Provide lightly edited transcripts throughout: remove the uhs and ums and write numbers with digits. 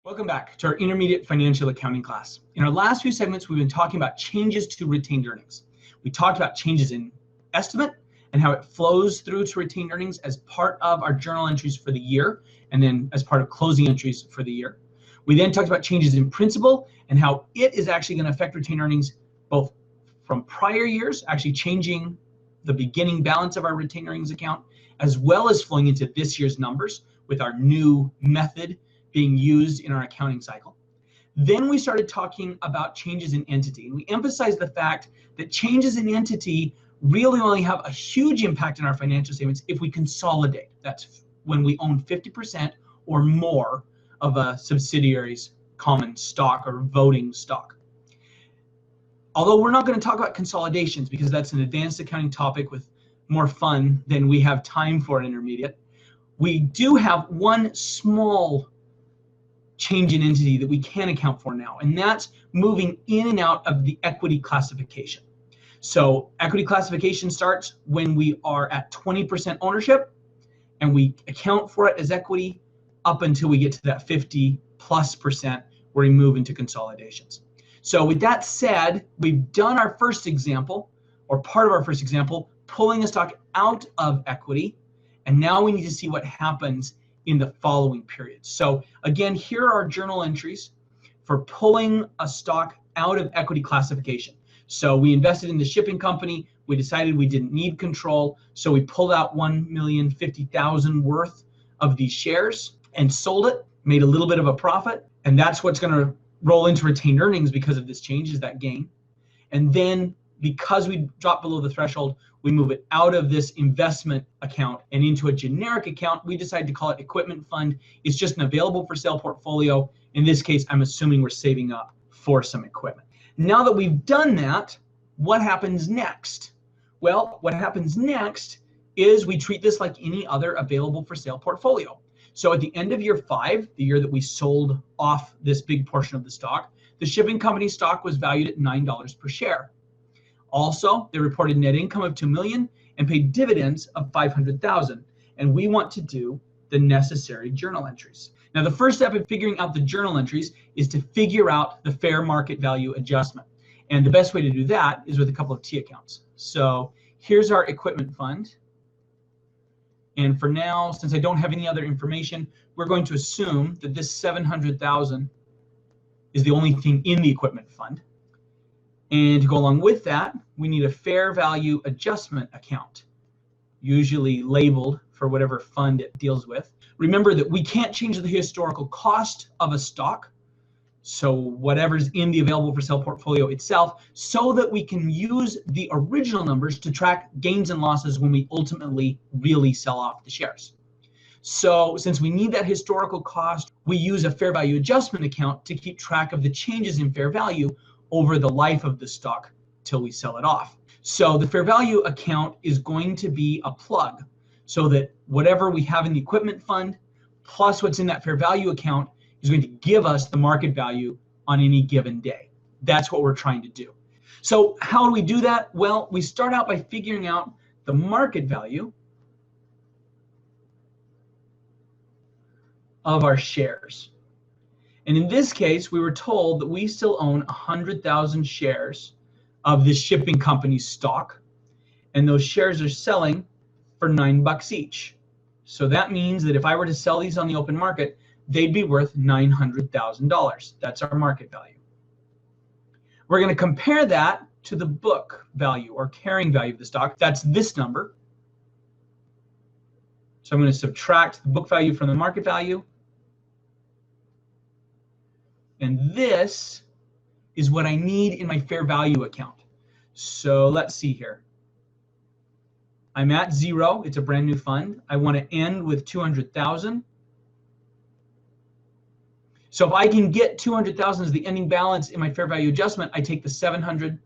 Welcome back to our intermediate financial accounting class. In our last few segments, we've been talking about changes to retained earnings. We talked about changes in estimate and how it flows through to retained earnings as part of our journal entries for the year and then as part of closing entries for the year. We then talked about changes in principal and how it is actually going to affect retained earnings both from prior years, actually changing the beginning balance of our retained earnings account, as well as flowing into this year's numbers with our new method being used in our accounting cycle. Then we started talking about changes in entity, and we emphasized the fact that changes in entity really only have a huge impact in our financial statements if we consolidate. That's when we own 50% or more of a subsidiary's common stock or voting stock. Although we're not going to talk about consolidations because that's an advanced accounting topic with more fun than we have time for in intermediate, we do have one small change in entity that we can account for now, and that's moving in and out of the equity classification. So equity classification starts when we are at 20% ownership, and we account for it as equity up until we get to that 50+% where we move into consolidations. So with that said, we've done our first example, or part of our first example, pulling a stock out of equity, and now we need to see what happens in the following periods. So again, here are our journal entries for pulling a stock out of equity classification. So we invested in the shipping company. We decided we didn't need control. So we pulled out 1,050,000 worth of these shares and sold it, made a little bit of a profit. And that's what's going to roll into retained earnings because of this change, is that gain. And then because we dropped below the threshold, we move it out of this investment account and into a generic account. We decided to call it equipment fund. It's just an available for sale portfolio. In this case, I'm assuming we're saving up for some equipment. Now that we've done that, what happens next? Well, what happens next is we treat this like any other available for sale portfolio. So at the end of year 5, the year that we sold off this big portion of the stock, the shipping company stock was valued at $9 per share. Also, they reported net income of $2 million and paid dividends of $500,000. And we want to do the necessary journal entries. Now, the first step in figuring out the journal entries is to figure out the fair market value adjustment. And the best way to do that is with a couple of T accounts. So here's our equipment fund. And for now, since I don't have any other information, we're going to assume that this $700,000 is the only thing in the equipment fund. And to go along with that, we need a fair value adjustment account, usually labeled for whatever fund it deals with. Remember that we can't change the historical cost of a stock, so whatever's in the available for sale portfolio itself, so that we can use the original numbers to track gains and losses when we ultimately really sell off the shares. So since we need that historical cost, we use a fair value adjustment account to keep track of the changes in fair value over the life of the stock till we sell it off. So the fair value account is going to be a plug so that whatever we have in the equipment fund plus what's in that fair value account is going to give us the market value on any given day. That's what we're trying to do. So how do we do that? Well, we start out by figuring out the market value of our shares. And in this case, we were told that we still own 100,000 shares of this shipping company's stock, and those shares are selling for $9 each. So that means that if I were to sell these on the open market, they'd be worth $900,000. That's our market value. We're going to compare that to the book value or carrying value of the stock. That's this number. So I'm going to subtract the book value from the market value. And this is what I need in my fair value account. So let's see here. I'm at 0. It's a brand new fund. I want to end with 200,000. So if I can get 200,000 as the ending balance in my fair value adjustment, I take the 700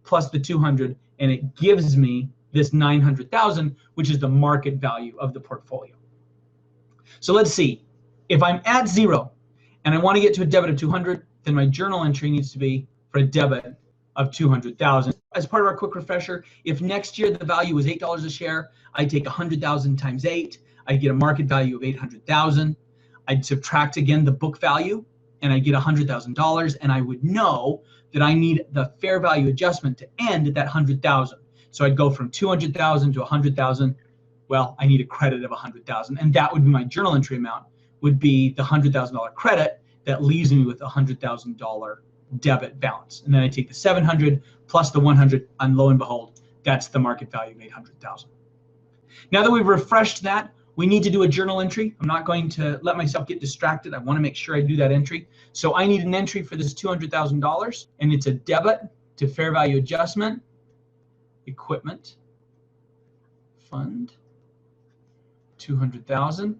plus the 200, and it gives me this 900,000, which is the market value of the portfolio. So let's see. If I'm at 0, and I want to get to a debit of 200, then my journal entry needs to be for a debit of 200,000. As part of our quick refresher, if next year the value was $8 a share, I take 100,000 times 8. I get a market value of 800,000. I'd subtract again the book value and I get $100,000, and I would know that I need the fair value adjustment to end at that 100,000. So I'd go from 200,000 to 100,000. Well, I need a credit of 100,000, and that would be my journal entry amount, would be the $100,000 credit that leaves me with a $100,000 debit balance. And then I take the 700 plus the 100, and lo and behold, that's the market value of 800,000. Now that we've refreshed that, we need to do a journal entry. I'm not going to let myself get distracted. I want to make sure I do that entry. So I need an entry for this $200,000, and it's a debit to fair value adjustment, equipment, fund, 200,000.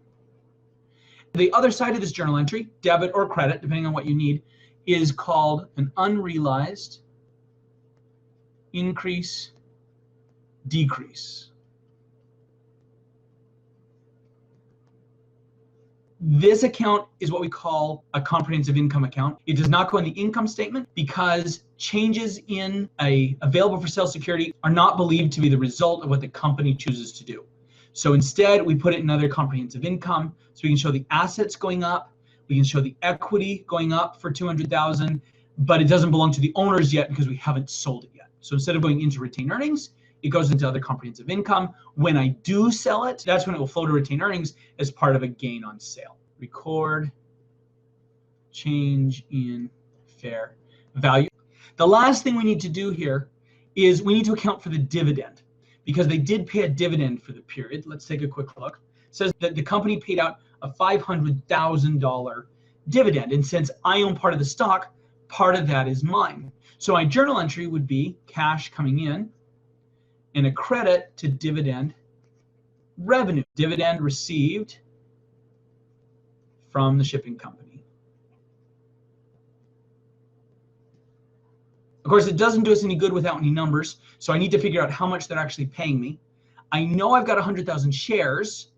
The other side of this journal entry, debit or credit, depending on what you need, is called an unrealized increase, decrease. This account is what we call a comprehensive income account. It does not go in the income statement because changes in a available for sale security are not believed to be the result of what the company chooses to do. So instead, we put it in other comprehensive income, so we can show the assets going up, we can show the equity going up for 200,000, but it doesn't belong to the owners yet because we haven't sold it yet. So instead of going into retained earnings, it goes into other comprehensive income. When I do sell it, that's when it will flow to retained earnings as part of a gain on sale. Record change in fair value. The last thing we need to do here is we need to account for the dividend, because they did pay a dividend for the period. Let's take a quick look. It says that the company paid out a $500,000 dividend, and since I own part of the stock, part of that is mine. So my journal entry would be cash coming in and a credit to dividend revenue. Dividend received from the shipping company. Of course, it doesn't do us any good without any numbers, so I need to figure out how much they're actually paying me. I know I've got 100,000 shares,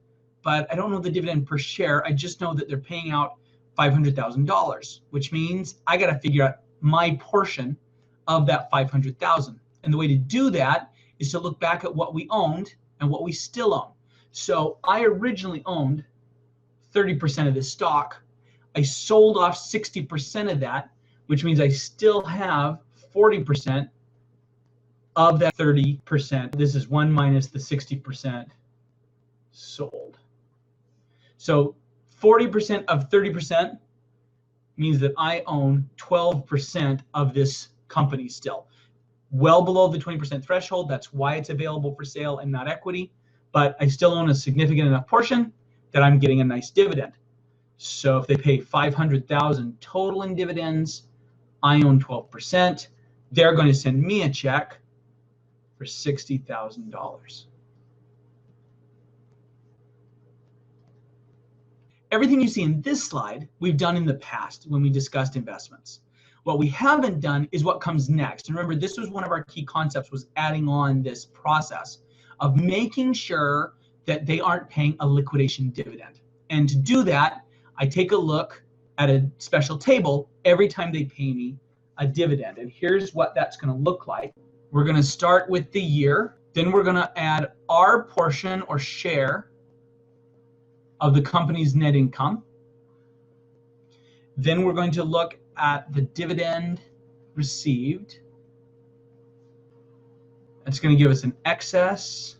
but I don't know the dividend per share. I just know that they're paying out $500,000, which means I got to figure out my portion of that 500,000. And the way to do that is to look back at what we owned and what we still own. So I originally owned 30% of this stock. I sold off 60% of that, which means I still have 40% of that 30%. This is 1 minus the 60% sold. So 40% of 30% means that I own 12% of this company still. Well below the 20% threshold. That's why it's available for sale and not equity. But I still own a significant enough portion that I'm getting a nice dividend. So if they pay 500,000 total in dividends, I own 12%. They're going to send me a check for $60,000. Everything you see in this slide, we've done in the past when we discussed investments. What we haven't done is what comes next. And remember, this was one of our key concepts, was adding on this process of making sure that they aren't paying a liquidation dividend. And to do that, I take a look at a special table every time they pay me a dividend. And here's what that's going to look like. We're going to start with the year. Then we're going to add our portion or share of the company's net income. Then we're going to look at the dividend received. That's going to give us an excess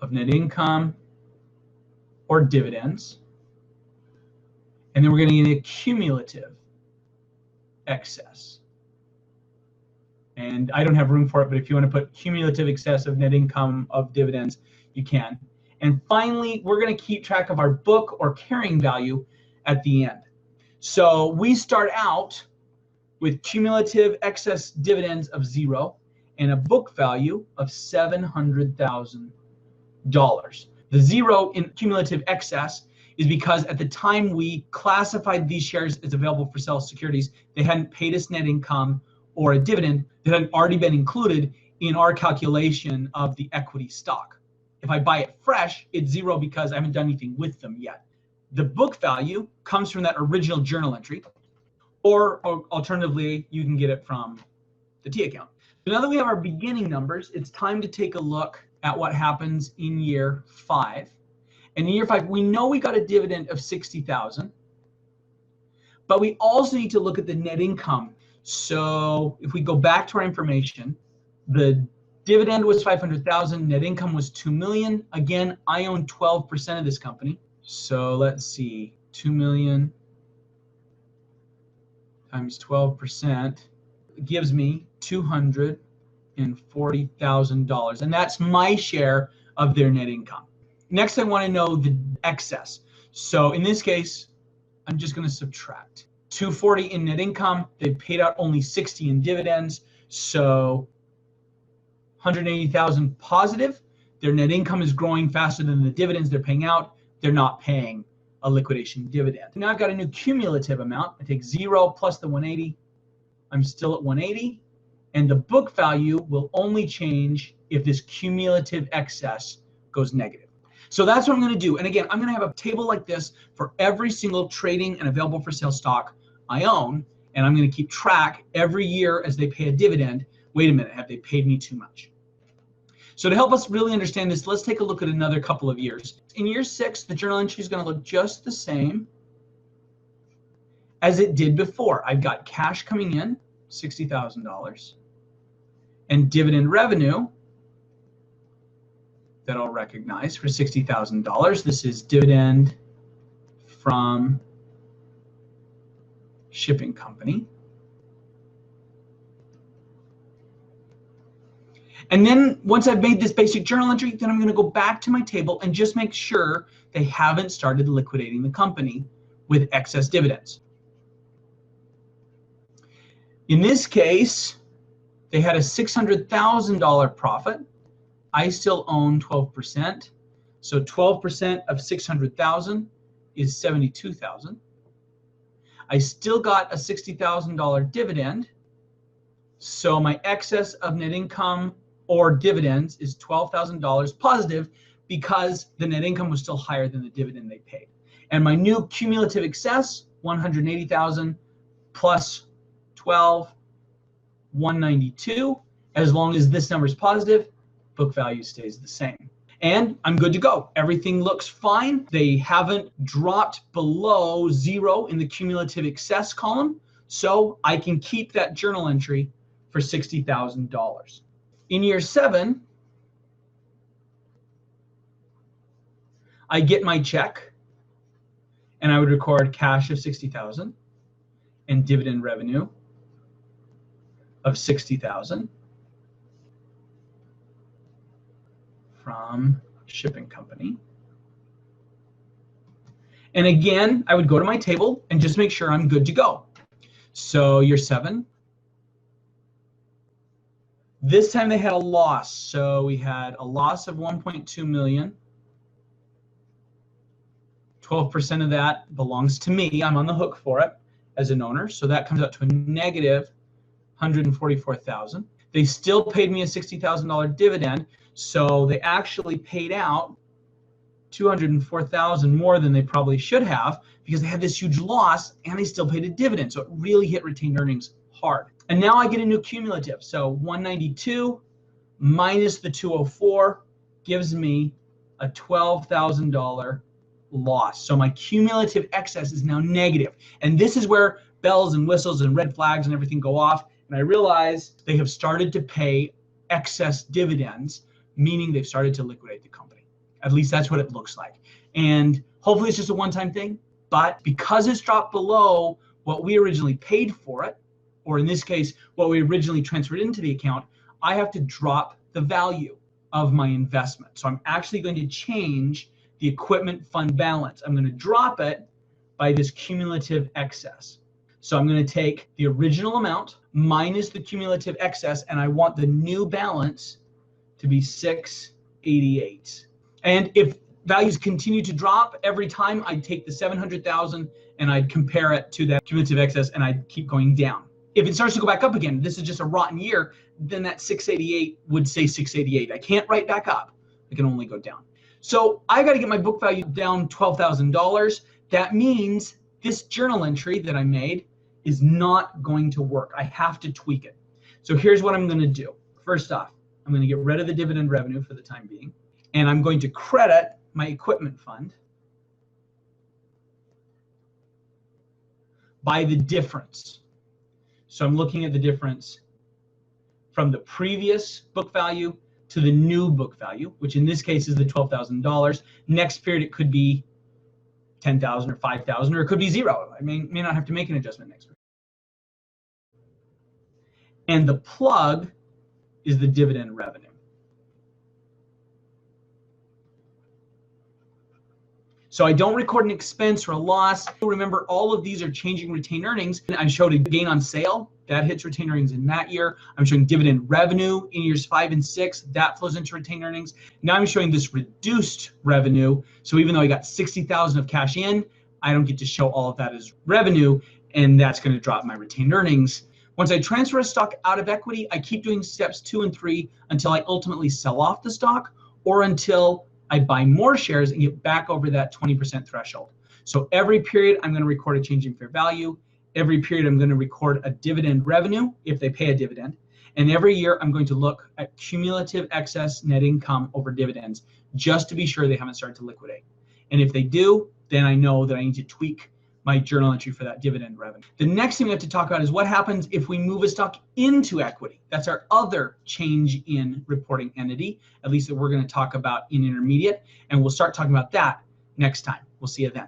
of net income or dividends. And then we're going to get a cumulative excess. And I don't have room for it, but if you want to put cumulative excess of net income of dividends, you can. And finally, we're going to keep track of our book or carrying value at the end. So we start out with cumulative excess dividends of 0 and a book value of $700,000. The 0 in cumulative excess is because at the time we classified these shares as available for sale securities, they hadn't paid us net income or a dividend that had already been included in our calculation of the equity stock. If I buy it fresh, it's 0 because I haven't done anything with them yet. The book value comes from that original journal entry, or alternatively, you can get it from the T account. So now that we have our beginning numbers, it's time to take a look at what happens in year 5. And in year 5, we know we got a dividend of $60,000. But we also need to look at the net income. So if we go back to our information, the dividend was 500,000, net income was 2 million. Again, I own 12% of this company. So let's see, 2 million times 12% gives me $240,000, and that's my share of their net income. Next, I want to know the excess. So in this case, I'm just going to subtract 240 in net income. They paid out only 60 in dividends, so 180,000 positive. Their net income is growing faster than the dividends they're paying out. They're not paying a liquidation dividend. Now I've got a new cumulative amount. I take 0 plus the 180. I'm still at 180. And the book value will only change if this cumulative excess goes negative. So that's what I'm going to do. And again, I'm going to have a table like this for every single trading and available for sale stock I own. And I'm going to keep track every year as they pay a dividend. Wait a minute, have they paid me too much? So to help us really understand this, let's take a look at another couple of years. In year 6, the journal entry is going to look just the same as it did before. I've got cash coming in, $60,000, and dividend revenue that I'll recognize for $60,000. This is dividend from shipping company. And then once I've made this basic journal entry, then I'm going to go back to my table and just make sure they haven't started liquidating the company with excess dividends. In this case, they had a $600,000 profit. I still own 12%. So 12% of 600,000 is 72,000. I still got a $60,000 dividend. So my excess of net income or dividends is $12,000 positive because the net income was still higher than the dividend they paid. And my new cumulative excess, 180,000 plus 12, 192. As long as this number is positive, book value stays the same. And I'm good to go. Everything looks fine. They haven't dropped below 0 in the cumulative excess column, so I can keep that journal entry for $60,000. In year 7, I get my check, and I would record cash of $60,000 and dividend revenue of $60,000 from shipping company. And again, I would go to my table and just make sure I'm good to go. So year 7. This time they had a loss. So we had a loss of 1.2 million. 12% of that belongs to me. I'm on the hook for it as an owner. So that comes out to a negative 144,000. They still paid me a $60,000 dividend. So they actually paid out 204,000 more than they probably should have because they had this huge loss and they still paid a dividend. So it really hit retained earnings hard. And now I get a new cumulative. So 192 minus the 204 gives me a $12,000 loss. So my cumulative excess is now negative. And this is where bells and whistles and red flags and everything go off. And I realize they have started to pay excess dividends, meaning they've started to liquidate the company. At least that's what it looks like. And hopefully it's just a one-time thing. But because it's dropped below what we originally paid for it, or in this case, what we originally transferred into the account, I have to drop the value of my investment. So I'm actually going to change the equipment fund balance. I'm going to drop it by this cumulative excess. So I'm going to take the original amount minus the cumulative excess, and I want the new balance to be 688. And if values continue to drop every time, I'd take the 700,000 and I'd compare it to that cumulative excess, and I'd keep going down. If it starts to go back up again, this is just a rotten year, then that 688 would say 688. I can't write back up. I can only go down. So I got to get my book value down $12,000. That means this journal entry that I made is not going to work. I have to tweak it. So here's what I'm going to do. First off, I'm going to get rid of the dividend revenue for the time being, and I'm going to credit my equipment fund by the difference. So I'm looking at the difference from the previous book value to the new book value, which in this case is the $12,000. Next period, it could be 10,000 or 5,000, or it could be zero. I may not have to make an adjustment next period. And the plug is the dividend revenue. So I don't record an expense or a loss. Remember, all of these are changing retained earnings. I showed a gain on sale. That hits retained earnings in that year. I'm showing dividend revenue in years 5 and 6. That flows into retained earnings. Now I'm showing this reduced revenue. So even though I got 60,000 of cash in, I don't get to show all of that as revenue, and that's going to drop my retained earnings. Once I transfer a stock out of equity, I keep doing steps 2 and 3 until I ultimately sell off the stock, or until I buy more shares and get back over that 20% threshold. So every period, I'm going to record a change in fair value. Every period, I'm going to record a dividend revenue if they pay a dividend. And every year, I'm going to look at cumulative excess net income over dividends just to be sure they haven't started to liquidate. And if they do, then I know that I need to tweak my journal entry for that dividend revenue. The next thing we have to talk about is what happens if we move a stock into equity. That's our other change in reporting entity, at least that we're going to talk about in intermediate. And we'll start talking about that next time. We'll see you then.